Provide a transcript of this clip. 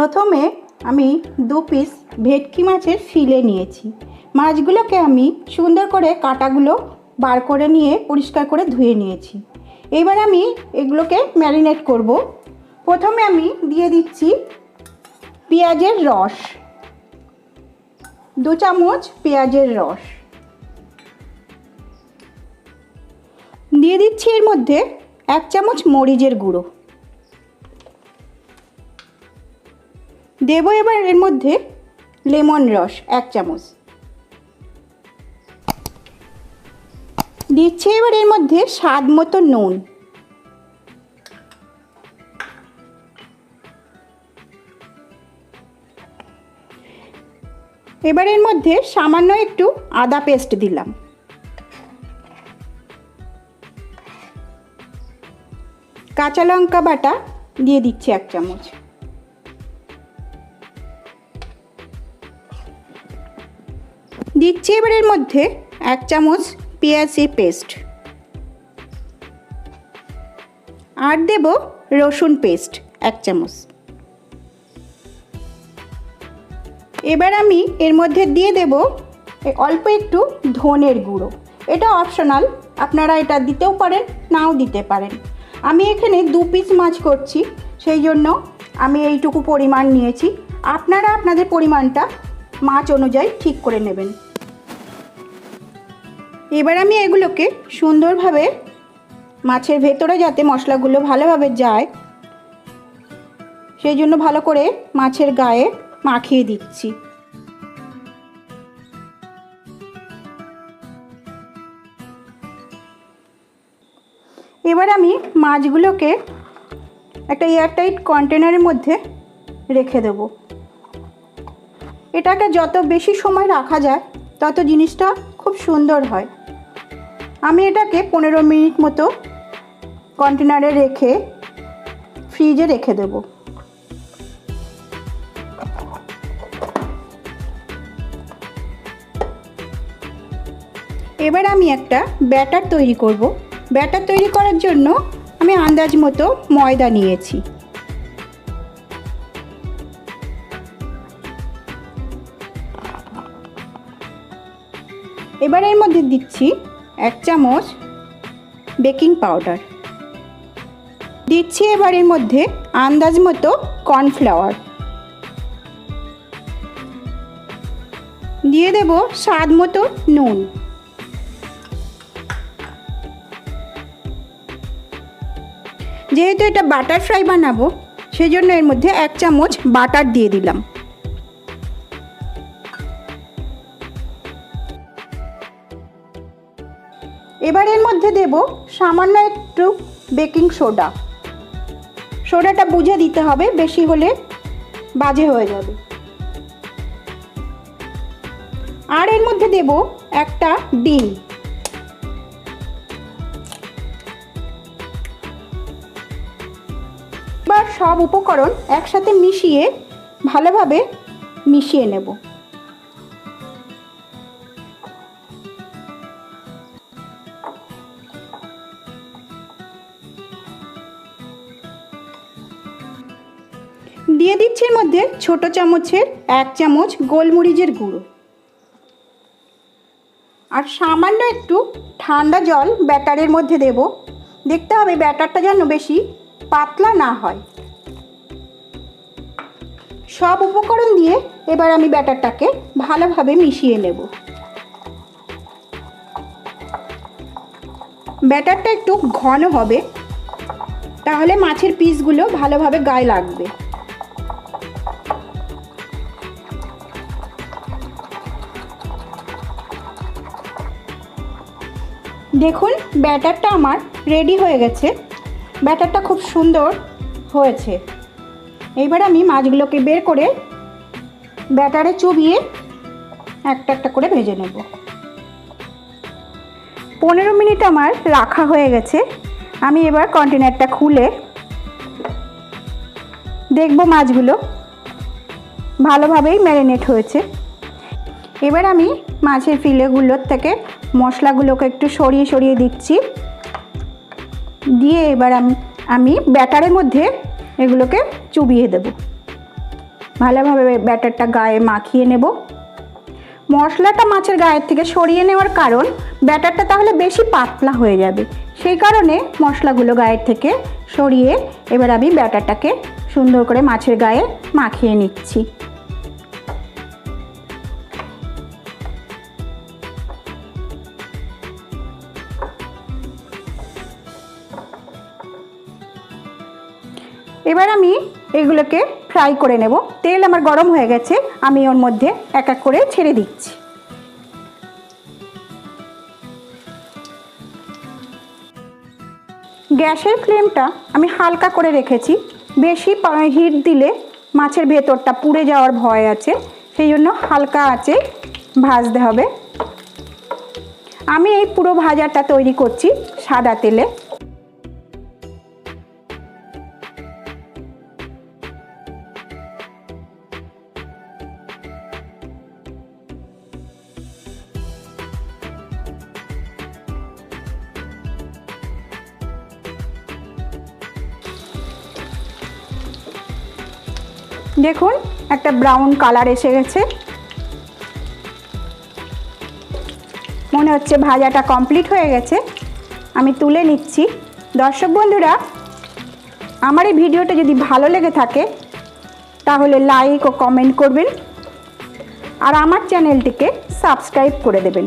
প্রথমে আমি 2 পিস ভেটকি মাছের ফিলে নিয়েছি। মাছগুলোকে আমি সুন্দর করে কাঁটাগুলো বার করে নিয়ে পরিষ্কার করে ধুয়ে নিয়েছি। এবার আমি এগুলোকে ম্যারিনেট করব। প্রথমে আমি দিয়ে দিচ্ছি পেঁয়াজের রস, 2 চামচ পেঁয়াজের রস দিয়ে দিচ্ছি। এর মধ্যে 1 চামচ মরিচের গুঁড়ো দেব। এবার এর মধ্যে লেমন রস 1 চামচ দিচ্ছি। এবার এর মধ্যে স্বাদ মতো নুন, এবার এর মধ্যে সামান্য একটু আদা পেস্ট দিলাম, কাঁচা লঙ্কা বাটা দিয়ে দিচ্ছি 1 চামচ, দিচ্ছি এবার এর মধ্যে 1 চামচ পেঁয়াজি পেস্ট আর দেব রসুন পেস্ট 1 চামচ। এবার আমি এর মধ্যে দিয়ে দেব অল্প একটু ধনের গুঁড়ো। এটা অপশনাল, আপনারা এটা দিতেও পারেন নাও দিতে পারেন। আমি এখানে 2 পিস মাছ করছি, সেই জন্য আমি এইটুকু পরিমাণ নিয়েছি। আপনারা আপনাদের পরিমাণটা মাছ অনুযায়ী ঠিক করে নেবেন। এবার আমি এগুলোকে সুন্দরভাবে মাছের ভেতরে যাতে মশলাগুলো ভালোভাবে যায় সেই জন্য ভালো করে মাছের গায়ে মাখিয়ে দিচ্ছি। এবার আমি মাছগুলোকে একটা এয়ারটাইট কন্টেনারের মধ্যে রেখে দেব। এটাকে যত বেশি সময় রাখা যায় তত জিনিসটা খুব সুন্দর হয়। আমি এটাকে 15 মিনিট মতো কন্টেনারে রেখে ফ্রিজে রেখে দেব। এবার আমি একটা ব্যাটার তৈরি করব। ব্যাটার তৈরি করার জন্য আমি আন্দাজ মতো ময়দা নিয়েছি। এবার এর মধ্যে দিচ্ছি 1 চামচ বেকিং পাউডার, দিচ্ছি এবার এর মধ্যে আন্দাজ মতো কর্নফ্লাওয়ার, দিয়ে দেব স্বাদ মতো নুন, যেহেতু এটা বাটার ফ্রাই বানাবো সেই জন্য এর মধ্যে 1 চামচ বাটার দিয়ে দিলাম। এবার এর মধ্যে দেব সামান্য একটু বেকিং সোডা। সোডাটা বুঝে দিতে হবে, বেশি হলে বাজে হয়ে যাবে। আর এর মধ্যে দেব একটা ডিম। এবার সব উপকরণ একসাথে মিশিয়ে ভালোভাবে মিশিয়ে নেব। দিয়ে দিচ্ছি এর মধ্যে ছোট চামচের 1 চামচ গোলমরিচের গুঁড়ো আর সামান্য একটু ঠান্ডা জল ব্যাটারের মধ্যে দেব। দেখতে হবে ব্যাটারটা যেন বেশি পাতলা না হয়। সব উপকরণ দিয়ে এবার আমি ব্যাটারটাকে ভালোভাবে মিশিয়ে নেব। ব্যাটারটা একটু ঘন হবে, তাহলে মাছের পিসগুলো ভালোভাবে গায়ে লাগবে। দেখুন ব্যাটারটা আমার রেডি হয়ে গেছে। ব্যাটারটা খুব সুন্দর হয়েছে। এইবার আমি মাছগুলোকে বের করে ব্যাটারে চুবিয়ে একটা একটা করে ভেজে নেব। 15 মিনিট আমার রাখা হয়ে গেছে। আমি এবার কন্টেনারটা খুলে দেখব মাছগুলো ভালোভাবেই ম্যারিনেট হয়েছে। এবার আমি মাছের ফিলেগুলোর থেকে মশলাগুলোকে একটু সরিয়ে সরিয়ে দিচ্ছি। দিয়ে এবার আমি ব্যাটারের মধ্যে এগুলোকে চুবিয়ে দেব। ভালোভাবে ব্যাটারটা গায়ে মাখিয়ে নেব। মশলাটা মাছের গায়ের থেকে সরিয়ে নেওয়ার কারণ ব্যাটারটা তাহলে বেশি পাতলা হয়ে যাবে, সেই কারণে মশলাগুলো গায়ের থেকে সরিয়ে এবার আমি ব্যাটারটাকে সুন্দর করে মাছের গায়ে মাখিয়ে নিচ্ছি। এবার আমি এগুলোকে ফ্রাই করে নেব। তেল আমার গরম হয়ে গেছে, আমি ওর মধ্যে এক এক করে ছেড়ে দিচ্ছি। গ্যাসের ফ্লেমটা আমি হালকা করে রেখেছি, বেশি হিট দিলে মাছের ভেতরটা পুড়ে যাওয়ার ভয় আছে, সেই জন্য হালকা আঁচে ভাজতে হবে। আমি এই পুরো ভাজাটা তৈরি করছি সাদা তেলে। দেখুন একটা ব্রাউন কালার এসে গেছে, মনে হচ্ছে ভাজাটা কমপ্লিট হয়ে গেছে। আমি তুলে নিচ্ছি। দর্শক বন্ধুরা, আমার এই ভিডিওটা যদি ভালো লেগে থাকে তাহলে লাইক ও কমেন্ট করবেন আর আমার চ্যানেলটিকে সাবস্ক্রাইব করে দেবেন।